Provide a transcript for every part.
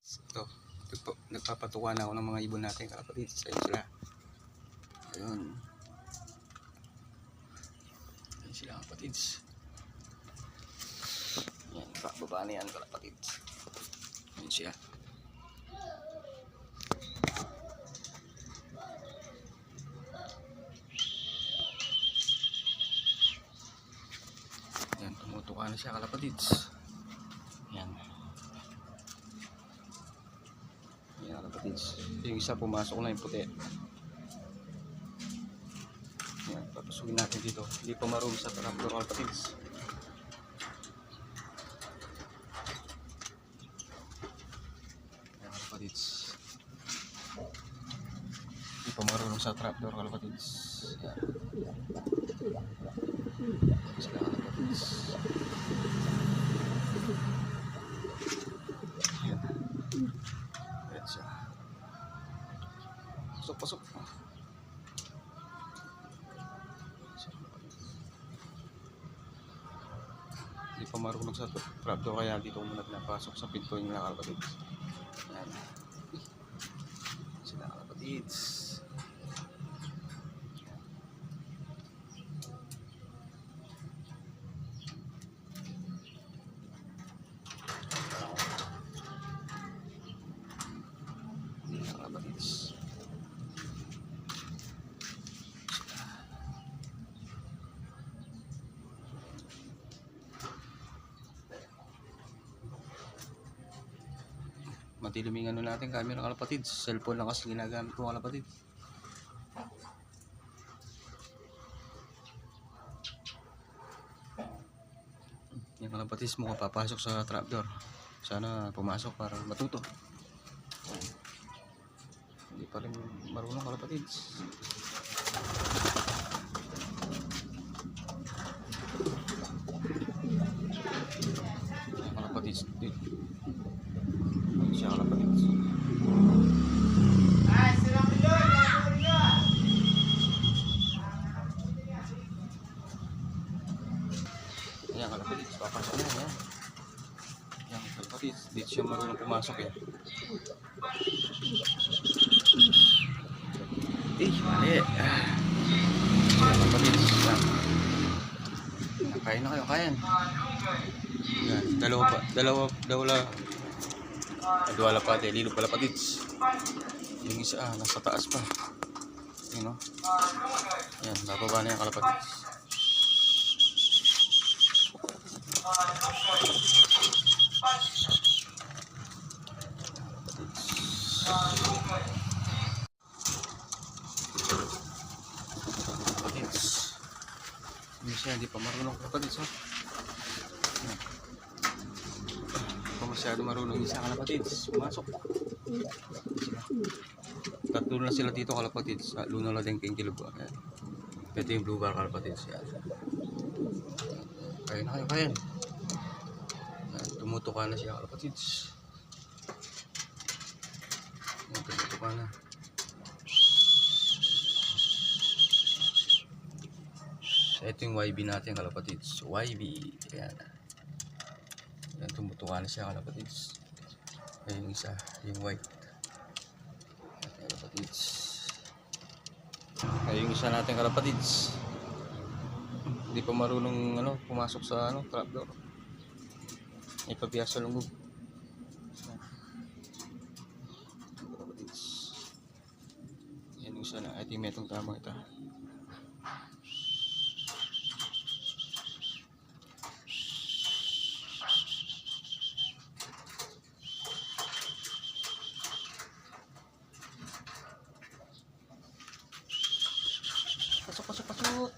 Ito, nagpapatuwa na ako ng mga ibon natin, kapatid. Ayun sila. Ayun. Ayun sila, kapatid. Yan, baba na yan, kapatid. Ayun siya. Yan, tumutuka na siya, kalapatids. Yan. Yan, kalapatids. Yung isa pumasok na yung puti. Yan, papasukin natin dito. Hindi pa marunong sa trapdoor, kalapatids. Yan, kalapatids. Hindi pa marunong sa trapdoor, kalapatids. Yan. Yan sila, kalapatids. Yan. Yan siya. Pasok, pasok. Hindi pa marunong sa trapdoor, kaya dito muna pinapasok sa pinto nila, kalapatids. Yan. Sila, kalapatids. Kalapatids. Madilim yung ano natin, camera, kalapatids. Cellphone lang kasi ginagamit ko, kalapatids. Yung kalapatids mo papasok sa trapdoor. Sana pumasok para matuto. Hindi pa rin marunong, kalapatids. Yung kalapatids dito. Siya, kalapatids. Ayan, kalapatids, papasok na yan. Ayan, kalapatids, dito siya marunong pumasok eh. Mali. Ayan, kalapatids. Kain na kayo, kain. Ayan, dalawa pa, lilo pala, patids. Yung isa, nasa taas pa. Yun, no? Ayan, bababa na yung kalapatids. Kalapatids. Yung isa, hindi pa marunong, kalapatids, ha? Masyado marunong isa, kalapatids. Pumasok. Tatlo na sila dito, kalapatids. Luna lang din king kilog. Ito yung blue bar, kalapatids. Kain na kayo, kain. Tumutuka na siya, kalapatids. Tumutuka na. Ito yung YB natin, kalapatids. YB. Ayan. Yan, tumutuka na siya, kalapatids. Ayun yung isa, yung white. Kalapatids. Ayun yung isa natin, kalapatids. Hindi pa marunong pumasok sa trapdoor. May pabiyak sa lungog. Kalapatids. Yan yung isa na. I think may itong tamang ito. Pasok, pasok, pasok.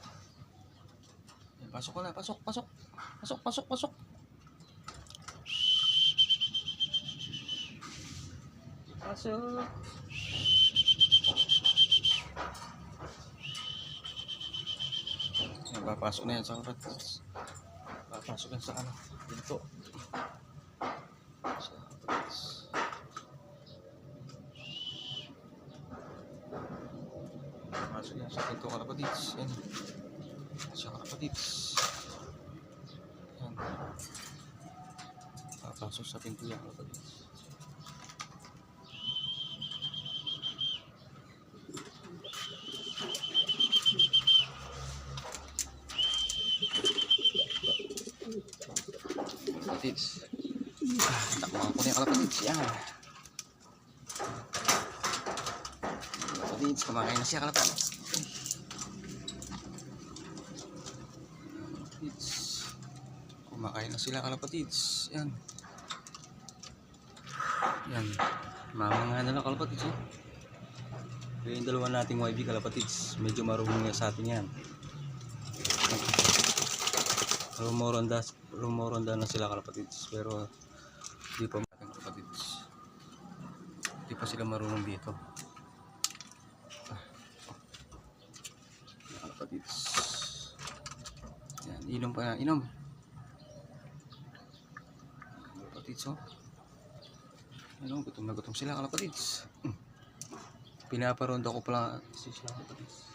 Pasok ka na, pasok, pasok. Pasok, pasok, pasok. Pasok. Yan, papasok na yan sa kalapatids. Papasok yan sa pinto. Sa kalapatids. Papasok yan sa pinto, kalapatids. Yan. Sa kalapatids. Yan. Papasok sa pinto yan, kalapatids. kalapatids. Yan. Kalapatids, kumakain na siya kalapatids. Kumakain na sila kalapatids. Yan. Yan. Mamanga na lang kalapatids. Oh. Yung dalawa nating YB kalapatids. Medyo marunong nga sa atin yan. Rumoronda na sila kalapatids. Pero hindi pa natin kalapatids. Hindi pa sila marunong dito. Kalapatids. Yan. Inom pa na. Inom. Kalapatids oh. Ano, gutom na gutom sila kalapatids. Pinaparonda ko pala sila kalapatids.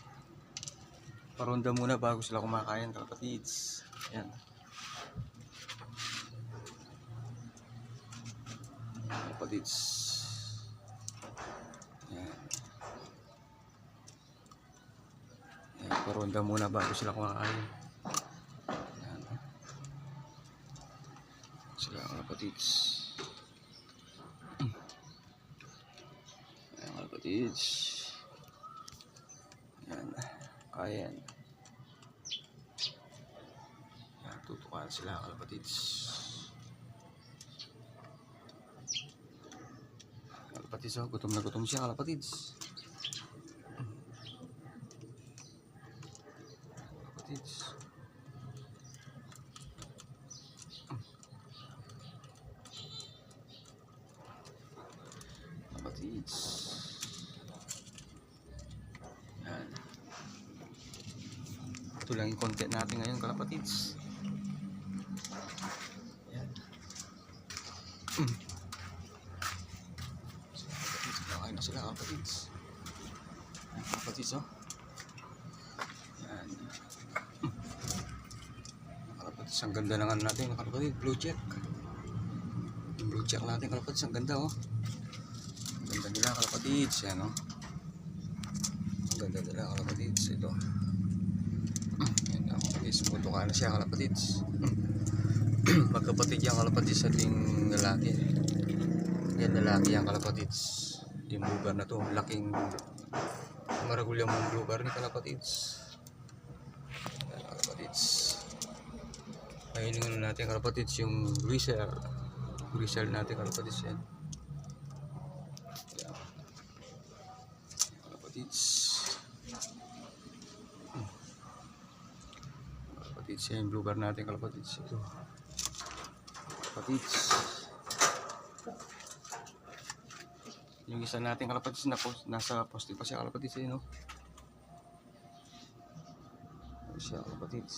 Paronda muna bago sila kumakain kalapatids. Yan. Kalapatids. Yan. Yan. Paronda muna bago sila kumakain. Yan. Sila kalapatids. Kalapatids. Yan. Kain. Yan. Tutukan sila kalapatids. Kalapatids oh. Gutom na gutom siya kalapatids. Kalapatids. Kalapatids. Yan. Ito lang yung content natin ngayon kalapatids. Yan. Kalapatids, kumakain na sila kalapatids. Yan, kalapatids oh. Yan. Kalapatids, ang ganda ng ano natin kalapatids. Blue check. Yung blue check natin kalapatids, ang ganda oh. Ang ganda nila kalapatids. Yan oh. Ang ganda nila kalapatids. Ito. Yan kalapatids. Putukan na siya kalapatids. Magkapatid yan kalapatids sa ating lalaki. Yan lalaki yan kalapatids. Yung lugar na to. Laking maragulyang mong lugar ni kalapatids. Yan kalapatids. Kainin na natin kalapatids yung grisel. Grisel natin kalapatids yan. Yan. Kalapatids. Kalapatids yan yung lugar natin kalapatids. Ito. Kalapatids. Yung isa natin kalapatids na nasa poste pa siya kalapatids eh no. Ano siya kalapatids.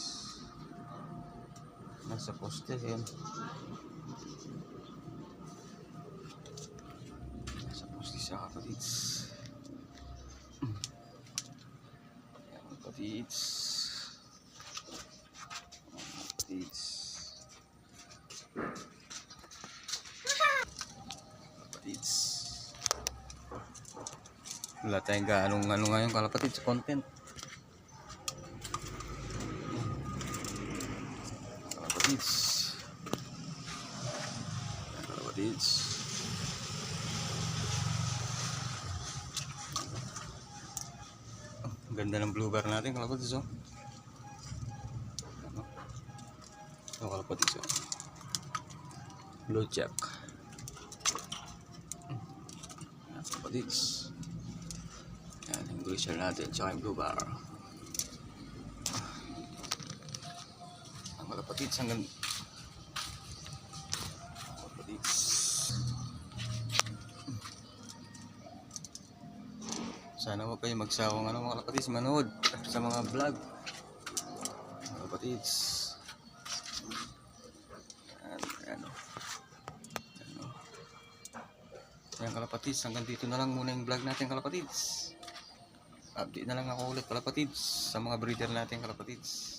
Nasa poste yan. Nasa poste siya kalapatids. Yan kalapatids. Kalapatids. Kalapatids. Wala tayong gaanong ano ngayon kalapatids content. Kalapatids. Kalapatids. Ang ganda ng blue bar natin kalapatids oh. Ano kalapatids oh. Blue check. Kalapatids. Yan, yung grisel natin, tsaka yung blue bar. Ang kalapatids, hanggang kalapatids. Sana mo kayo magsawang ano mga kalapatids, manood sa mga vlog. Kalapatids. Yan, yan o. Yan o. Yan kalapatids, hanggang dito na lang muna yung vlog natin kalapatids. Update na lang ako ulit kalapatids sa mga breeder natin kalapatids.